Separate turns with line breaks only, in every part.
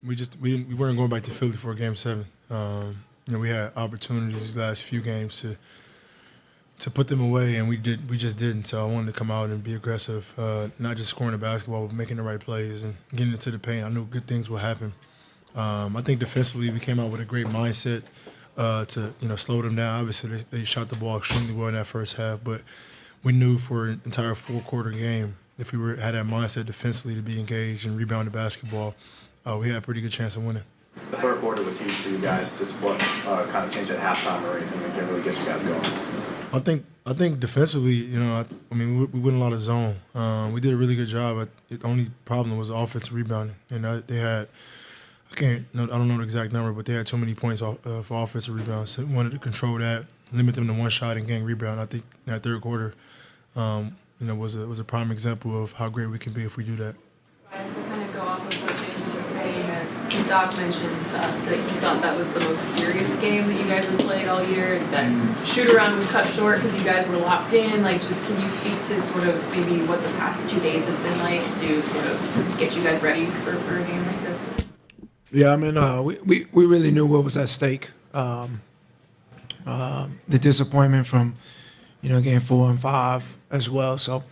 We weren't going back to Philly for Game 7. We had opportunities these last few games to put them away, and we just didn't. So I wanted to come out and be aggressive, not just scoring the basketball, but making the right plays and getting into the paint. I knew good things would happen. I think defensively we came out with a great mindset to slow them down. Obviously they shot the ball extremely well in that first half, but we knew for an entire four-quarter game, if we had that mindset defensively to be engaged and rebound the basketball, we had a pretty good chance of winning.
The third quarter was huge for you guys. Just what kind of changed at halftime or anything that can really get you guys going?
I think defensively, we went a lot of zone. We did a really good job. The only problem was offensive rebounding, and they had I don't know the exact number, but they had too many points for offensive rebounds. So we wanted to control that, limit them to one shot and gang rebound. I think that third quarter, was a prime example of how great we can be if we do that.
To kind of go off of what Jay was just saying, Doc mentioned to us that he thought that was the most serious game that you guys have played all year. That shoot around was cut short because you guys were locked in. Just can you speak to sort of maybe what the past 2 days have been like to sort of get you guys ready for a game like this?
Yeah, we really knew what was at stake. The disappointment from, game 4 and 5 as well. So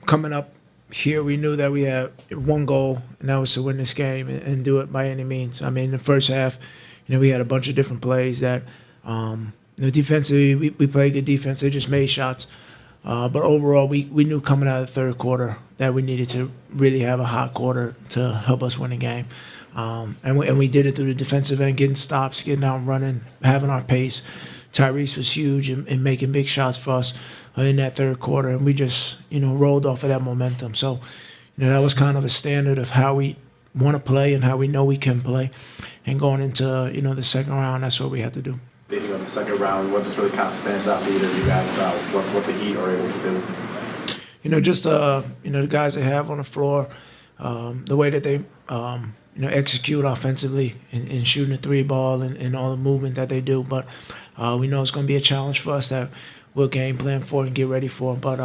coming up here, we knew that we had one goal, and that was to win this game and do it by any means. In the first half, we had a bunch of different plays that, defensively, we played good defense. They just made shots. But overall, we knew coming out of the third quarter that we needed to really have a hot quarter to help us win the game. And we did it through the defensive end, getting stops, getting out and running, having our pace. Tyrese was huge in making big shots for us in that third quarter, and we just, rolled off of that momentum. So, that was kind of a standard of how we want to play and how we know we can play. And going into, the second round, that's what we had to do.
Thinking of the second round, what just really kind of stands out to either of you guys about what the Heat are able to do?
Just the guys they have on the floor, the way that they execute offensively and shooting the three ball and all the movement that they do. But we know it's going to be a challenge for us that we'll game plan for and get ready for. But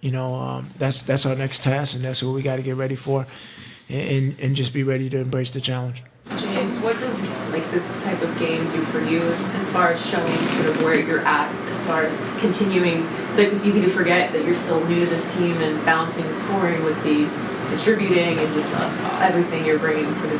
that's our next task, and that's what we got to get ready for, and just be ready to embrace the challenge.
James, what does this type of game do for you as far as showing sort of where you're at, as far as continuing? It's easy to forget that you're still new to this team and balancing the scoring with the distributing and just everything you're bringing to the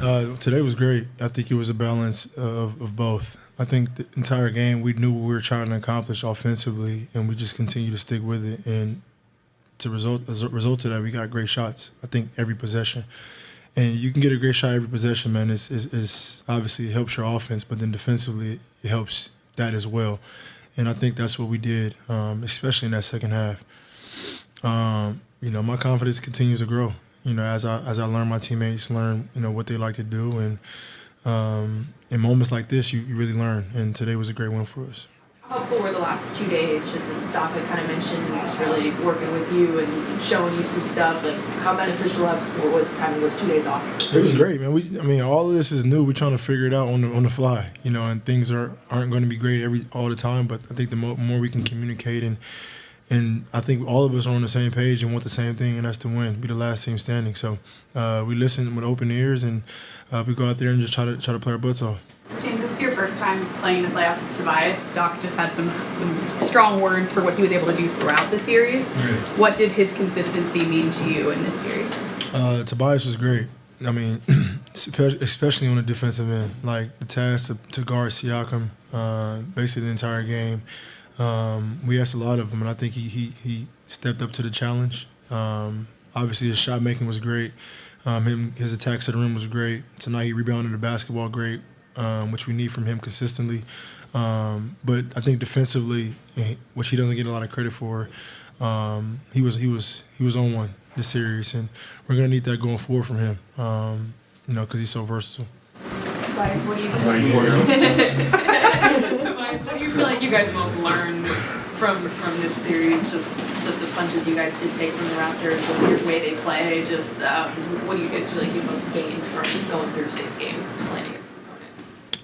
table.
Today was great. I think it was a balance of both. I think the entire game we knew what we were trying to accomplish offensively, and we just continued to stick with it. And as a result of that, we got great shots. I think every possession, and you can get a great shot every possession, man. It's obviously it helps your offense, but then defensively it helps that as well. And I think that's what we did, especially in that second half. My confidence continues to grow. As I learn my teammates, learn what they like to do, and in moments like this, you really learn. And today was a great win for us.
How helpful were the last 2 days? Just that Doc had kind of mentioned, just really working with you and showing you some stuff. How beneficial was having those 2 days off?
It was great, man. All of this is new. We're trying to figure it out on the fly, and things aren't going to be great all the time. But I think the more we can communicate and I think all of us are on the same page and want the same thing, and that's to win, be the last team standing. So we listen with open ears, and we go out there and just try to play our butts off.
James, this is your first time playing the playoffs with Tobias. Doc just had some strong words for what he was able to do throughout the series.
Right.
What did his consistency mean to you in this series?
Tobias was great. Especially on the defensive end, like the task to guard Siakam basically the entire game. We asked a lot of him, and I think he stepped up to the challenge. Obviously, his shot making was great. His attacks to the rim was great. Tonight, he rebounded the basketball great, which we need from him consistently. But I think defensively, which he doesn't get a lot of credit for, he was on one this series, and we're gonna need that going forward from him. Because he's so versatile.
Tobias, what do you Tobias, what do you feel like you guys most learned from this series? Just the punches you guys did take from the Raptors, the weird way they play. Just what do you guys feel like you most gained from going through 6 games playing against this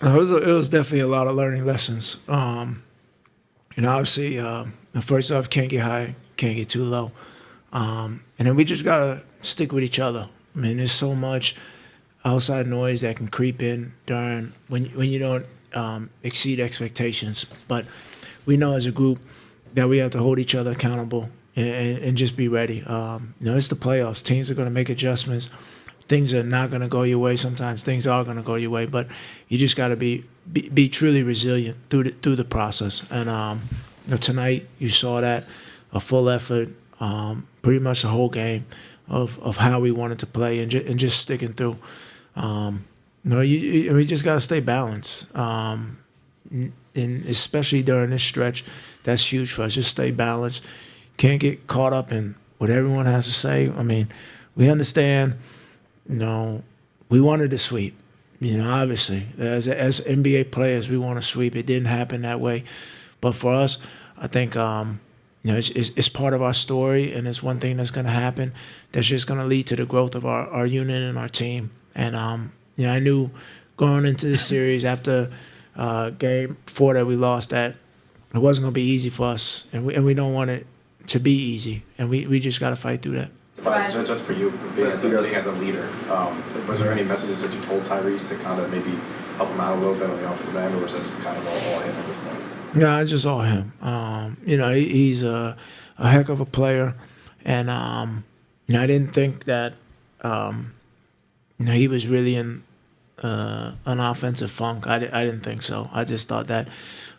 opponent?
It was definitely a lot of learning lessons. Obviously, first off, can't get high, can't get too low. And then we just gotta stick with each other. I mean, there's so much outside noise that can creep in during when you don't exceed expectations. But we know as a group that we have to hold each other accountable and just be ready. It's the playoffs. Teams are going to make adjustments. Things are not going to go your way. Sometimes things are going to go your way, but you just got to be truly resilient through the process. And tonight you saw that, a full effort, pretty much the whole game of how we wanted to play and just sticking through. We just got to stay balanced. And especially during this stretch, that's huge for us. Just stay balanced. Can't get caught up in what everyone has to say. I mean, we understand, we wanted to sweep. Obviously, as NBA players, we want to sweep. It didn't happen that way. But for us, I think, it's part of our story, and it's one thing that's going to happen that's just going to lead to the growth of our unit and our team. And, I knew going into this series after game 4 that we lost that it wasn't going to be easy for us, and we don't want it to be easy, and we just got to fight through that.
Just for you, being as a leader, was there any messages that you told Tyrese to kind of maybe help him out a little bit on the offensive end, or was that just kind of all him at this point?
No, it's just all him. He's a heck of a player, and I didn't think that he was really in an offensive funk. I didn't think so. I just thought that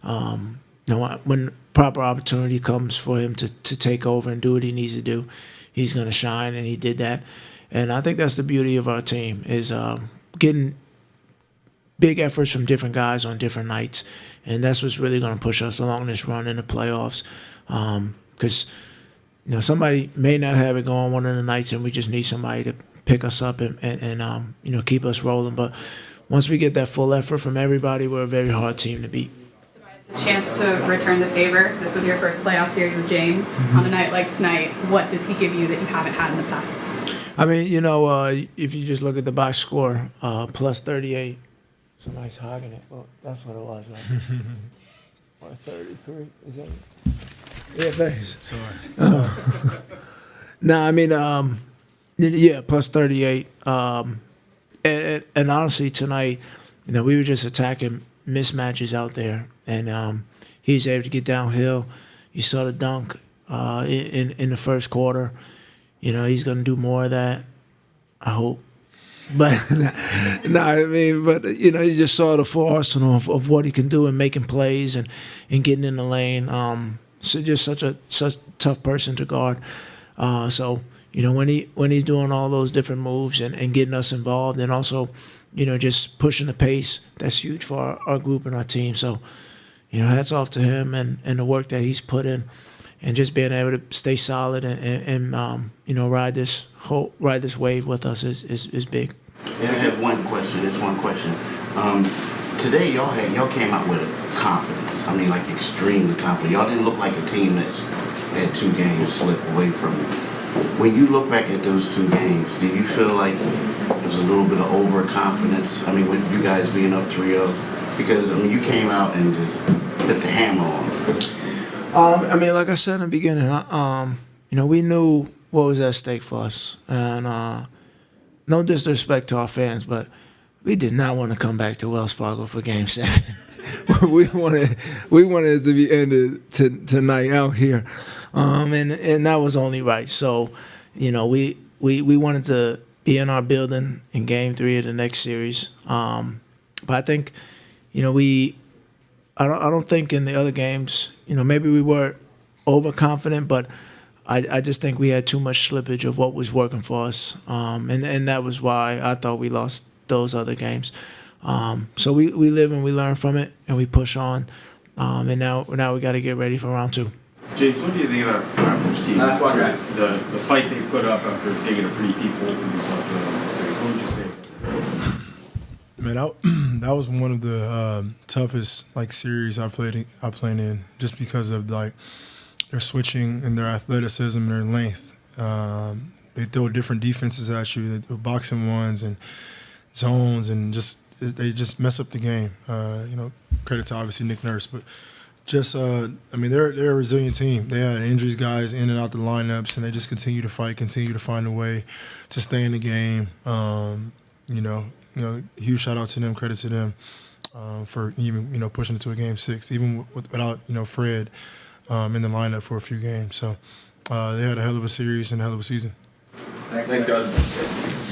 when proper opportunity comes for him to take over and do what he needs to do, he's going to shine, and he did that. And I think that's the beauty of our team is getting big efforts from different guys on different nights, and that's what's really going to push us along this run in the playoffs. Because somebody may not have it going one of the nights, and we just need somebody to pick us up and keep us rolling. But once we get that full effort from everybody, we're a very hard team to beat.
Chance to return the favor. This was your first playoff series with James. On a night like tonight, what does he give you that you haven't had in the past?
I mean, if you just look at the box score, plus 38. Somebody's hogging it. Well, that's what it was, right? Or 33? Is that it? Yeah, thanks.
Sorry.
No, I mean, yeah, plus 38. And honestly, tonight, we were just attacking mismatches out there, and he's able to get downhill. You saw the dunk in the first quarter. He's going to do more of that, I hope. But you just saw the full arsenal of what he can do and making plays and getting in the lane. So just such a tough person to guard. When he's doing all those different moves and getting us involved, and also just pushing the pace, that's huge for our group and our team. So hats off to him and the work that he's put in, and just being able to stay solid and ride this wave with us is big.
Yeah, I have one question. It's one question. Today y'all came out with a confidence. I mean, like extremely confident. Y'all didn't look like a team that's had 2 games slip away from you. When you look back at those 2 games, do you feel like there's a little bit of overconfidence? I mean, with you guys being up 3-0, because you came out and just put the hammer on.
Like I said in the beginning, we knew what was at stake for us, and no disrespect to our fans, but we did not want to come back to Wells Fargo for Game 7. we wanted it to be ended tonight out here, and that was only right. So, we wanted to be in our building in Game 3 of the next series. But I think, I don't think in the other games, maybe we were overconfident, but I just think we had too much slippage of what was working for us, and that was why I thought we lost those other games. So we live and we learn from it, and we push on, and now we got to get ready for round 2.
James, what do you think of that Raptors team?
That's one guy.
The fight they put up after digging a pretty deep hole for themselves earlier this series. What would you say?
Man, that was one of the toughest series I played in, just because of their switching and their athleticism and their length. They throw different defenses at you. They throw boxing ones and zones, and they just mess up the game. Credit to obviously Nick Nurse, but Just, I mean, they're a resilient team. They had injuries, guys in and out the lineups, and they just continue to fight, continue to find a way to stay in the game. Huge shout out to them, credit to them for even pushing it to a game 6, even without Fred in the lineup for a few games. So they had a hell of a series and a hell of a season.
Thanks guys.